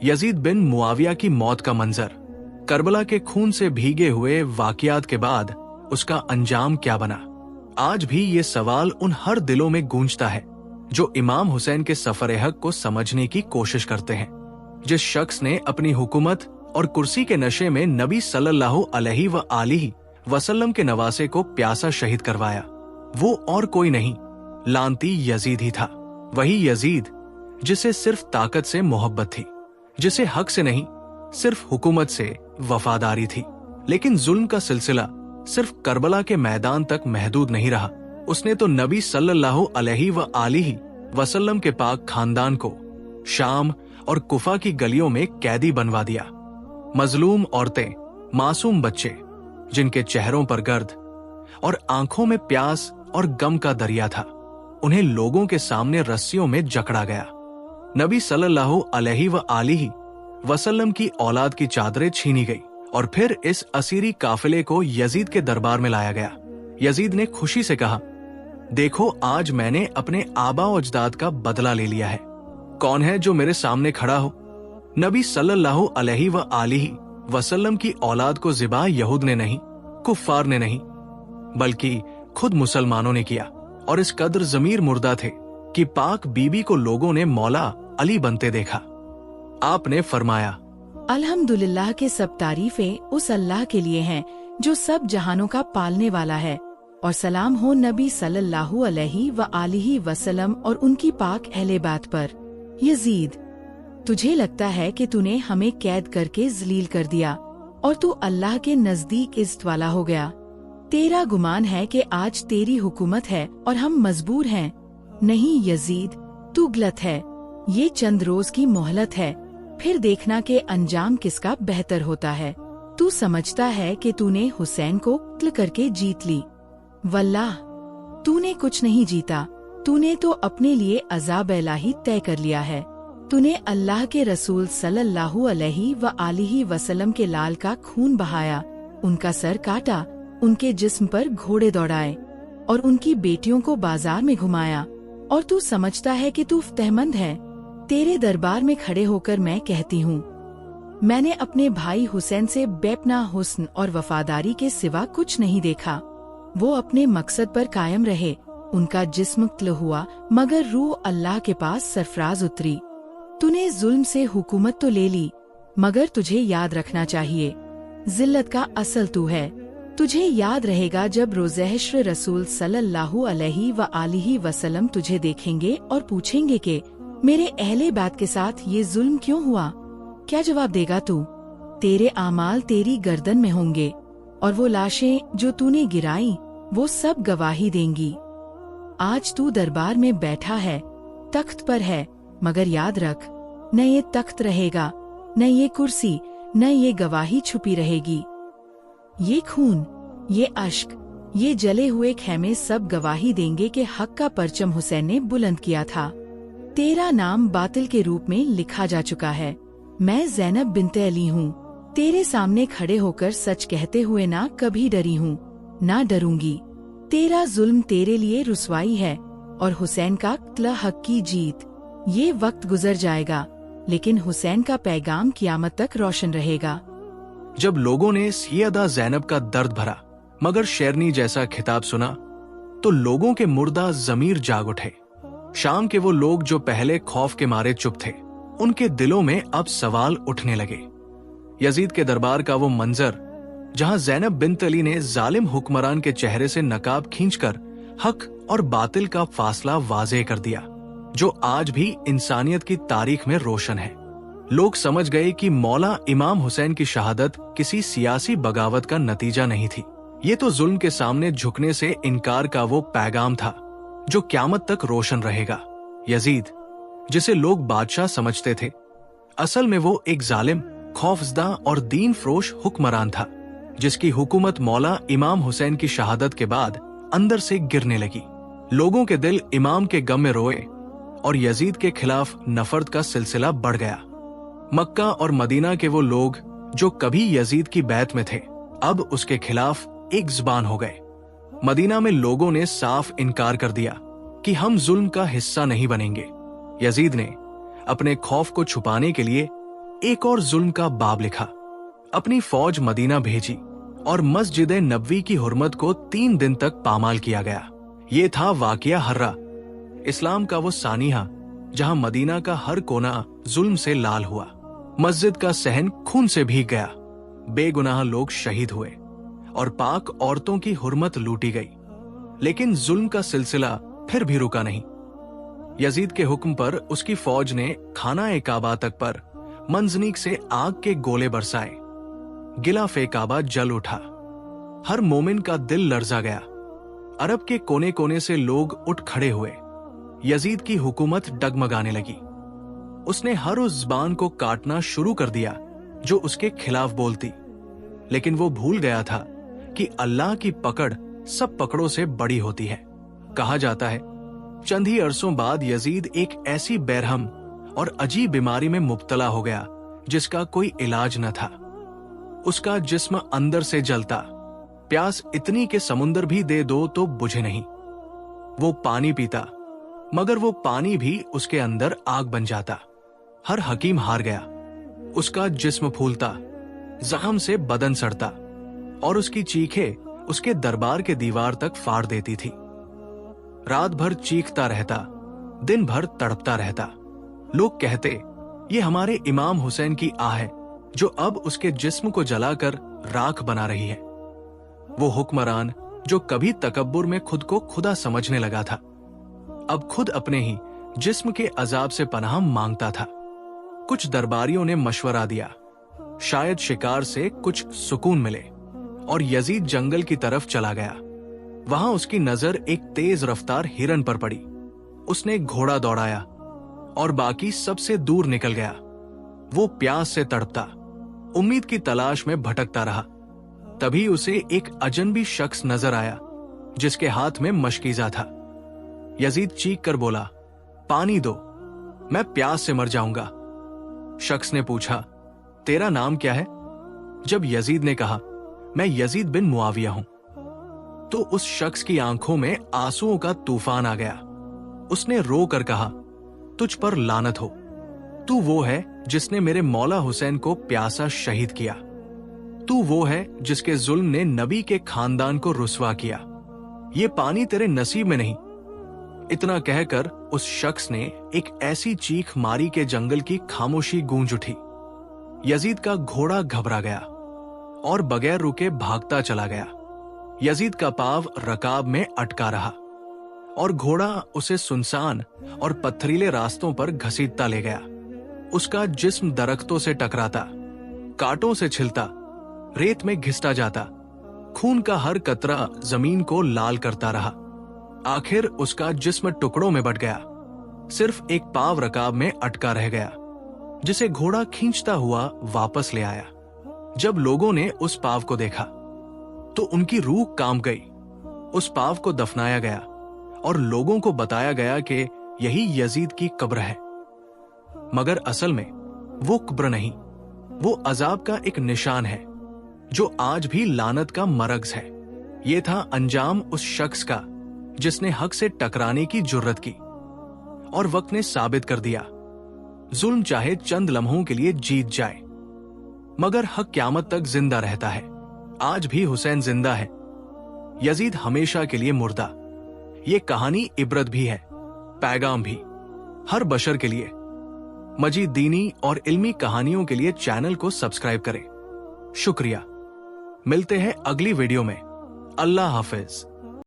Yazid बिन मुआविया की मौत का मंजर, करबला के खून से भीगे हुए वाकयात के बाद उसका अंजाम क्या बना। आज भी ये सवाल उन हर दिलों में गूंजता है जो इमाम हुसैन के सफर हक को समझने की कोशिश करते हैं। जिस शख्स ने अपनी हुकूमत और कुर्सी के नशे में नबी सल्लल्लाहु अलैहि व आलिहि वसल्लम के नवासे को प्यासा शहीद करवाया, वो और कोई नहीं, लानती यजीद ही था। वही यजीद जिसे सिर्फ ताकत से मोहब्बत थी, जिसे हक से नहीं सिर्फ हुकूमत से वफादारी थी। लेकिन जुल्म का सिलसिला सिर्फ करबला के मैदान तक महदूद नहीं रहा। उसने तो नबी सल्लल्लाहु अलैहि व आलिहि वसल्लम के पाक खानदान को शाम और कुफा की गलियों में कैदी बनवा दिया। मजलूम औरतें, मासूम बच्चे, जिनके चेहरों पर गर्द और आंखों में प्यास और गम का दरिया था, उन्हें लोगों के सामने रस्सियों में जकड़ा गया। नबी सल्लल्लाहु अलैहि व आलिहि वसल्लम की औलाद की चादरें छीनी गई और फिर इस असीरी काफिले को यजीद के दरबार में लाया गया। यजीद ने खुशी से कहा, देखो आज मैंने अपने आबा अजदाद का बदला ले लिया है। कौन है जो मेरे सामने खड़ा हो? नबी सल्लल्लाहु अलैहि व आलिहि वसल्लम की औलाद को ज़िबा यहूद ने नहीं, कुफ्फार ने नहीं, बल्कि खुद मुसलमानों ने किया। और इस कदर ज़मीर मुर्दा थे कि पाक बीबी को लोगों ने मौला अली बनते देखा। आपने फरमाया, अल्हम्दुलिल्लाह के सब तारीफें उस अल्लाह के लिए हैं जो सब जहानों का पालने वाला है, और सलाम हो नबी सल्लल्लाहु अलैहि व आलिहि वसल्लम और उनकी पाक अहले बात पर। यजीद, तुझे लगता है कि तूने हमें कैद करके जलील कर दिया और तू अल्लाह के नजदीक इज्जत वाला हो गया। तेरा गुमान है कि आज तेरी हुकूमत है और हम मजबूर हैं। नहीं यजीद, तू गलत है। ये चंद रोज की मोहलत है, फिर देखना कि अंजाम किसका बेहतर होता है। तू समझता है कि तूने हुसैन को कत्ल करके जीत ली। वल्लाह, तूने कुछ नहीं जीता। तूने तो अपने लिए अज़ाब इलाही तय कर लिया है। तूने अल्लाह के रसूल सल्लल्लाहु अलैहि व आलिहि वसल्लम के लाल का खून बहाया, उनका सर काटा, उनके जिस्म पर घोड़े दौड़ाए और उनकी बेटियों को बाजार में घुमाया, और तू समझता है कि तू फ़तेहमंद है। तेरे दरबार में खड़े होकर मैं कहती हूँ, मैंने अपने भाई हुसैन से बेपनाह हुस्न और वफादारी के सिवा कुछ नहीं देखा। वो अपने मकसद पर कायम रहे, उनका जिस्म कत्ल हुआ मगर रूह अल्लाह के पास सरफराज उतरी। तूने जुल्म से हुकूमत तो ले ली, मगर तुझे याद रखना चाहिए, जिल्लत का असल तू है। तुझे याद रहेगा जब रोज़े हश्र रसूल सल्लल्लाहु अलैहि व आलिहि वसल्लम तुझे देखेंगे और पूछेंगे कि मेरे अहले बात के साथ ये जुल्म क्यों हुआ? क्या जवाब देगा तू? तेरे आमाल तेरी गर्दन में होंगे और वो लाशें जो तूने गिराई वो सब गवाही देंगी। आज तू दरबार में बैठा है, तख्त पर है, मगर याद रख, न ये तख्त रहेगा, न ये कुर्सी, न ये गवाही छुपी रहेगी। ये खून, ये अश्क, ये जले हुए खेमे सब गवाही देंगे कि हक का परचम हुसैन ने बुलंद किया था। तेरा नाम बातिल के रूप में लिखा जा चुका है। मैं ज़ैनब बिन्ते अली हूँ। तेरे सामने खड़े होकर सच कहते हुए ना कभी डरी हूँ, ना डरूंगी। तेरा जुल्म तेरे लिए रुसवाई है और हुसैन का कत्ल हक की जीत। ये वक्त गुजर जाएगा, लेकिन हुसैन का पैगाम कियामत तक रोशन रहेगा। जब लोगों ने सैयदा ज़ैनब का दर्द भरा मगर शेरनी जैसा खिताब सुना, तो लोगों के मुर्दा ज़मीर जाग उठे। शाम के वो लोग जो पहले खौफ के मारे चुप थे, उनके दिलों में अब सवाल उठने लगे। यजीद के दरबार का वो मंजर जहां ज़ैनब बिन्त अली ने जालिम हुक्मरान के चेहरे से नकाब खींचकर हक और बातिल का फासला वाज़ेह कर दिया, जो आज भी इंसानियत की तारीख में रोशन है। लोग समझ गए कि मौला इमाम हुसैन की शहादत किसी सियासी बगावत का नतीजा नहीं थी। ये तो जुल्म के सामने झुकने से इनकार का वो पैगाम था जो क़यामत तक रोशन रहेगा। यजीद, जिसे लोग बादशाह समझते थे, असल में वो एक जालिम, खौफजदा और दीन फरोश हुक्मरान था, जिसकी हुकूमत मौला इमाम हुसैन की शहादत के बाद अंदर से गिरने लगी। लोगों के दिल इमाम के गम में रोए और यजीद के खिलाफ नफरत का सिलसिला बढ़ गया। मक्का और मदीना के वो लोग जो कभी यजीद की बैत में थे, अब उसके खिलाफ एक जुबान हो गए। मदीना में लोगों ने साफ इनकार कर दिया कि हम जुल्म का हिस्सा नहीं बनेंगे। यजीद ने अपने खौफ को छुपाने के लिए एक और जुल्म का बाब लिखा। अपनी फौज मदीना भेजी और मस्जिद नबवी की हुर्मत को 3 दिन तक पामाल किया गया। ये था वाकिया हर्रा, इस्लाम का वो सानिया जहां मदीना का हर कोना जुल्म से लाल हुआ। मस्जिद का सहन खून से भीग गया, बेगुनाह लोग शहीद हुए और पाक औरतों की हुर्मत लूटी गई। लेकिन जुल्म का सिलसिला फिर भी रुका नहीं। यजीद के हुक्म पर उसकी फौज ने खाना काबा तक पर मंजनीक से आग के गोले बरसाए। गिलाफ काबा जल उठा। हर मोमिन का दिल लर्जा गया। अरब के कोने कोने से लोग उठ खड़े हुए। यजीद की हुकूमत डगमगाने लगी। उसने हर उस ज़बान को काटना शुरू कर दिया जो उसके खिलाफ बोलती। लेकिन वो भूल गया था कि अल्लाह की पकड़ सब पकड़ों से बड़ी होती है। कहा जाता है चंद ही अरसों बाद यजीद एक ऐसी बेरहम और अजीब बीमारी में मुब्तला हो गया जिसका कोई इलाज न था। उसका जिस्म अंदर से जलता, प्यास इतनी कि समुंदर भी दे दो तो बुझे नहीं। वो पानी पीता मगर वो पानी भी उसके अंदर आग बन जाता। हर हकीम हार गया। उसका जिस्म फूलता, जख्म से बदन सड़ता और उसकी चीखें उसके दरबार के दीवार तक फाड़ देती थी। रात भर चीखता रहता, दिन भर तड़पता रहता। लोग कहते ये हमारे इमाम हुसैन की आह है जो अब उसके जिस्म को जलाकर राख बना रही है। वो हुक्मरान जो कभी तकब्बुर में खुद को खुदा समझने लगा था, अब खुद अपने ही जिस्म के अजाब से पनाह मांगता था। कुछ दरबारियों ने मशवरा दिया, शायद शिकार से कुछ सुकून मिले, और यजीद जंगल की तरफ चला गया। वहां उसकी नजर एक तेज रफ्तार हिरन पर पड़ी। उसने घोड़ा दौड़ाया और बाकी सबसे दूर निकल गया। वो प्यास से तड़पता, उम्मीद की तलाश में भटकता रहा। तभी उसे एक अजनबी शख्स नजर आया जिसके हाथ में मशकीजा था। यजीद चीख कर बोला, पानी दो, मैं प्यास से मर जाऊंगा। शख्स ने पूछा, तेरा नाम क्या है? जब यजीद ने कहा, मैं यजीद बिन मुआविया हूं, तो उस शख्स की आंखों में आंसुओं का तूफान आ गया। उसने रो कर कहा, तुझ पर लानत हो, तू वो है जिसने मेरे मौला हुसैन को प्यासा शहीद किया। तू वो है जिसके जुल्म ने नबी के खानदान को रुस्वा किया। ये पानी तेरे नसीब में नहीं। इतना कहकर उस शख्स ने एक ऐसी चीख मारी कि जंगल की खामोशी गूंज उठी। यजीद का घोड़ा घबरा गया और बगैर रुके भागता चला गया। यजीद का पांव रकाब में अटका रहा और घोड़ा उसे सुनसान और पत्थरीले रास्तों पर घसीटता ले गया। उसका जिस्म दरख्तों से टकराता, कांटों से छिलता, रेत में घिसटा जाता। खून का हर कतरा जमीन को लाल करता रहा। आखिर उसका जिस्म टुकड़ों में बट गया। सिर्फ एक पांव रकाब में अटका रह गया जिसे घोड़ा खींचता हुआ वापस ले आया। जब लोगों ने उस पांव को देखा तो उनकी रूह कांप गई। उस पांव को दफनाया गया और लोगों को बताया गया कि यही यजीद की कब्र है। मगर असल में वो कब्र नहीं, वो अजाब का एक निशान है जो आज भी लानत का मरग्ज है। ये था अंजाम उस शख्स का जिसने हक से टकराने की जुर्रत की, और वक्त ने साबित कर दिया, जुल्म चाहे चंद लम्हों के लिए जीत जाए मगर हक क़यामत तक जिंदा रहता है। आज भी हुसैन जिंदा है, यजीद हमेशा के लिए मुर्दा। ये कहानी इबरत भी है, पैगाम भी, हर बशर के लिए। मजीद दीनी और इल्मी कहानियों के लिए चैनल को सब्सक्राइब करें। शुक्रिया। मिलते हैं अगली वीडियो में। अल्लाह हाफिज।